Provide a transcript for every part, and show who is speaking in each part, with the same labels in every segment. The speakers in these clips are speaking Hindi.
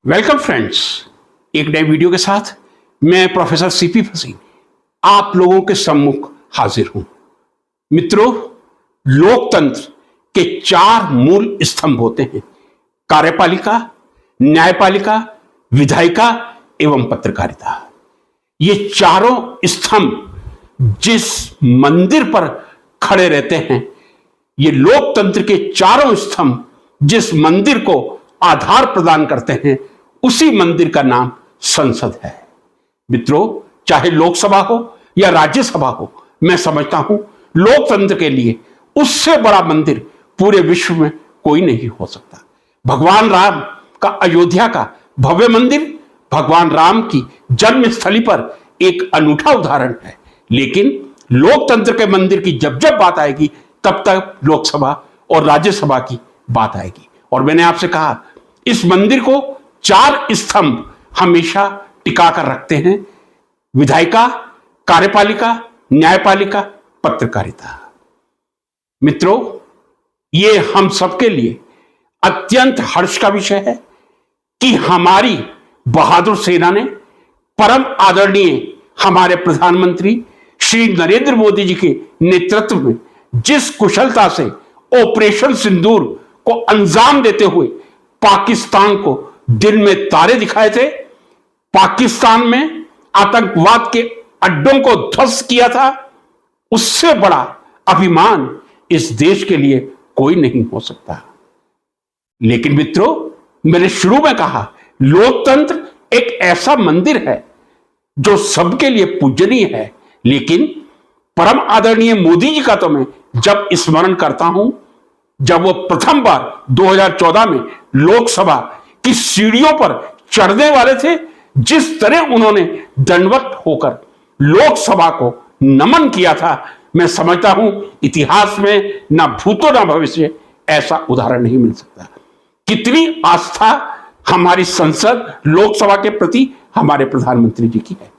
Speaker 1: वेलकम फ्रेंड्स, एक नए वीडियो के साथ मैं प्रोफेसर सीपी फसीन आप लोगों के सम्मुख हाजिर हूं। मित्रों, लोकतंत्र के चार मूल स्तंभ होते हैं: कार्यपालिका, न्यायपालिका, विधायिका एवं पत्रकारिता। ये चारों स्तंभ जिस मंदिर पर खड़े रहते हैं, ये लोकतंत्र के चारों स्तंभ जिस मंदिर को आधार प्रदान करते हैं, उसी मंदिर का नाम संसद है। मित्रों, चाहे लोकसभा हो या राज्यसभा हो, मैं समझता हूं लोकतंत्र के लिए उससे बड़ा मंदिर पूरे विश्व में कोई नहीं हो सकता। भगवान राम का अयोध्या का भव्य मंदिर भगवान राम की जन्मस्थली पर एक अनूठा उदाहरण है, लेकिन लोकतंत्र के मंदिर की जब जब बात आएगी तब तक लोकसभा और राज्यसभा की बात आएगी। और मैंने आपसे कहा, इस मंदिर को चार स्तंभ हमेशा टिका कर रखते हैं: विधायिका, कार्यपालिका, न्यायपालिका, पत्रकारिता। मित्रों, ये हम सबके लिए अत्यंत हर्ष का विषय है कि हमारी बहादुर सेना ने परम आदरणीय हमारे प्रधानमंत्री श्री नरेंद्र मोदी जी के नेतृत्व में जिस कुशलता से ऑपरेशन सिंदूर को अंजाम देते हुए पाकिस्तान को दिन में तारे दिखाए थे, पाकिस्तान में आतंकवाद के अड्डों को ध्वस्त किया था, उससे बड़ा अभिमान इस देश के लिए कोई नहीं हो सकता। लेकिन मित्रों, मैंने शुरू में कहा, लोकतंत्र एक ऐसा मंदिर है जो सबके लिए पूजनीय है, लेकिन परम आदरणीय मोदी जी का तो मैं जब स्मरण करता हूं, जब वो प्रथम बार 2014 में लोकसभा की सीढ़ियों पर चढ़ने वाले थे, जिस तरह उन्होंने दंडवत होकर लोकसभा को नमन किया था, मैं समझता हूं इतिहास में ना भूतो ना भविष्य ऐसा उदाहरण नहीं मिल सकता। कितनी आस्था हमारी संसद लोकसभा के प्रति हमारे प्रधानमंत्री जी की है।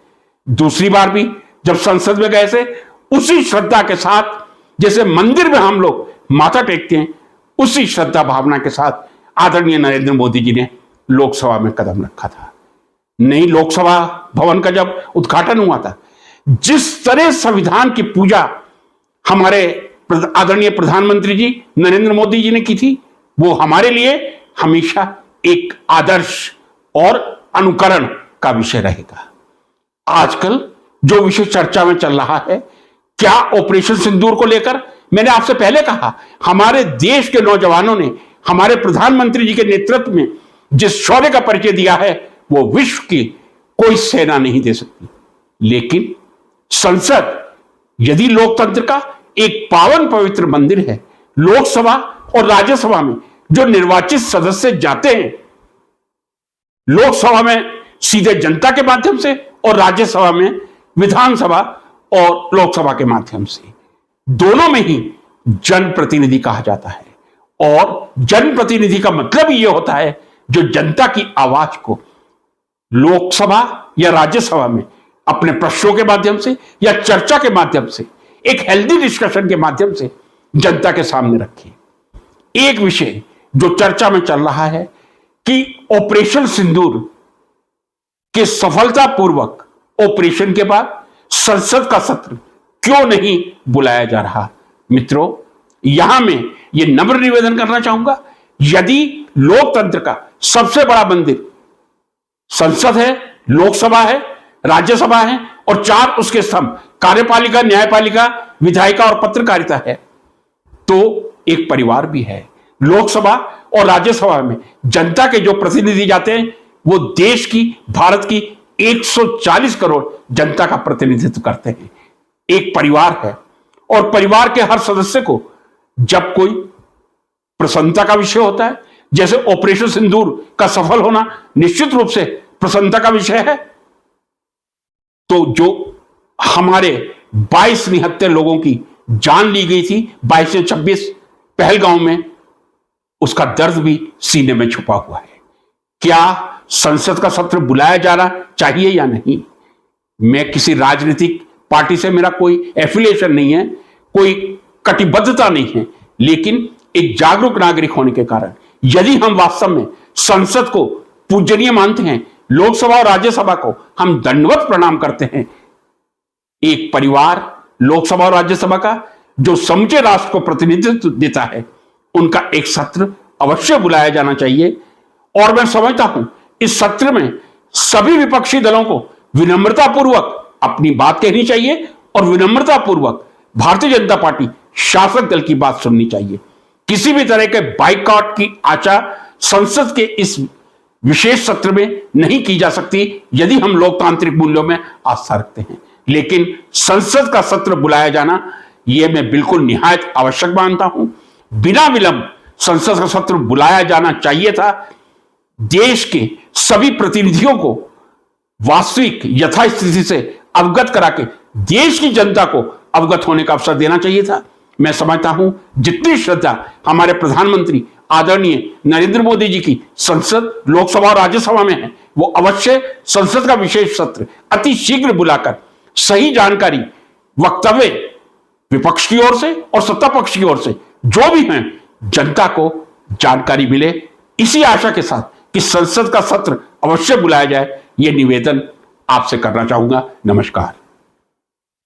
Speaker 1: दूसरी बार भी जब संसद में गए थे, उसी श्रद्धा के साथ जैसे मंदिर में हम लोग माथा टेकते हैं, उसी श्रद्धा भावना के साथ आदरणीय नरेंद्र मोदी जी ने लोकसभा में कदम रखा था। नई लोकसभा भवन का जब उद्घाटन हुआ था, जिस तरह संविधान की पूजा हमारे आदरणीय प्रधानमंत्री जी नरेंद्र मोदी जी ने की थी, वो हमारे लिए हमेशा एक आदर्श और अनुकरण का विषय रहेगा। आजकल जो विषय चर्चा में चल रहा है, क्या ऑपरेशन सिंदूर को लेकर, मैंने आपसे पहले कहा, हमारे देश के नौजवानों ने हमारे प्रधानमंत्री जी के नेतृत्व में जिस शौर्य का परिचय दिया है, वो विश्व की कोई सेना नहीं दे सकती। लेकिन संसद यदि लोकतंत्र का एक पावन पवित्र मंदिर है, लोकसभा और राज्यसभा में जो निर्वाचित सदस्य जाते हैं, लोकसभा में सीधे जनता के माध्यम से और राज्यसभा में विधानसभा और लोकसभा के माध्यम से, दोनों में ही जनप्रतिनिधि कहा जाता है। और जनप्रतिनिधि का मतलब यह होता है जो जनता की आवाज को लोकसभा या राज्यसभा में अपने प्रश्नों के माध्यम से या चर्चा के माध्यम से, एक हेल्दी डिस्कशन के माध्यम से जनता के सामने रखे। एक विषय जो चर्चा में चल रहा है कि ऑपरेशन सिंदूर के सफलतापूर्वक ऑपरेशन के बाद संसद का सत्र क्यों नहीं बुलाया जा रहा। मित्रों, यहां मैं ये नम्र निवेदन करना चाहूंगा, यदि लोकतंत्र का सबसे बड़ा मंदिर संसद है, लोकसभा है, राज्यसभा है और चार उसके स्तंभ कार्यपालिका, न्यायपालिका, विधायिका और पत्रकारिता है, तो एक परिवार भी है। लोकसभा और राज्यसभा में जनता के जो प्रतिनिधि जाते हैं, वो देश की, भारत की 140 करोड़ जनता का प्रतिनिधित्व करते हैं। एक परिवार है और परिवार के हर सदस्य को जब कोई प्रसन्नता का विषय होता है, जैसे ऑपरेशन सिंदूर का सफल होना निश्चित रूप से प्रसन्नता का विषय है, तो जो हमारे 22 निहत्तर लोगों की जान ली गई थी 22 से 26 पहलगांव में, उसका दर्द भी सीने में छुपा हुआ है। क्या संसद का सत्र बुलाया जाना चाहिए या नहीं? मैं किसी राजनीतिक पार्टी से मेरा कोई एफिलिएशन नहीं है, कोई कटिबद्धता नहीं है, लेकिन एक जागरूक नागरिक होने के कारण यदि हम वास्तव में संसद को पूजनीय मानते हैं। लोकसभा और राज्यसभा को हम दंडवत प्रणाम करते हैं। एक परिवार लोकसभा और राज्यसभा का जो समूचे राष्ट्र को प्रतिनिधित्व देता है, उनका एक सत्र अवश्य बुलाया जाना चाहिए। और मैं समझता हूं इस सत्र में सभी विपक्षी दलों को विनम्रतापूर्वक अपनी बात कहनी चाहिए और विनम्रतापूर्वक भारतीय जनता पार्टी शासक दल की बात सुननी चाहिए। किसी भी तरह के बाइकआउट की आशा संसद के इस विशेष सत्र में नहीं की जा सकती यदि हम लोकतांत्रिक मूल्यों में आस्था रखते हैं। लेकिन संसद का सत्र बुलाया जाना यह मैं बिल्कुल निहायत आवश्यक मानता हूं। बिना विलंब संसद का सत्र बुलाया जाना चाहिए था। देश के सभी प्रतिनिधियों को वास्तविक यथास्थिति से अवगत करा के देश की जनता को अवगत होने का अवसर देना चाहिए था। मैं समझता हूं जितनी श्रद्धा हमारे प्रधानमंत्री आदरणीय नरेंद्र मोदी जी की संसद, लोकसभा और राज्यसभा में है, वो अवश्य संसद का विशेष सत्र अति शीघ्र बुलाकर सही जानकारी, वक्तव्य विपक्ष की ओर से और सत्ता पक्ष की ओर से जो भी हैं, जनता को जानकारी मिले। इसी आशा के साथ कि संसद का सत्र अवश्य बुलाया जाए, यह निवेदन आपसे करना चाहूंगा। नमस्कार।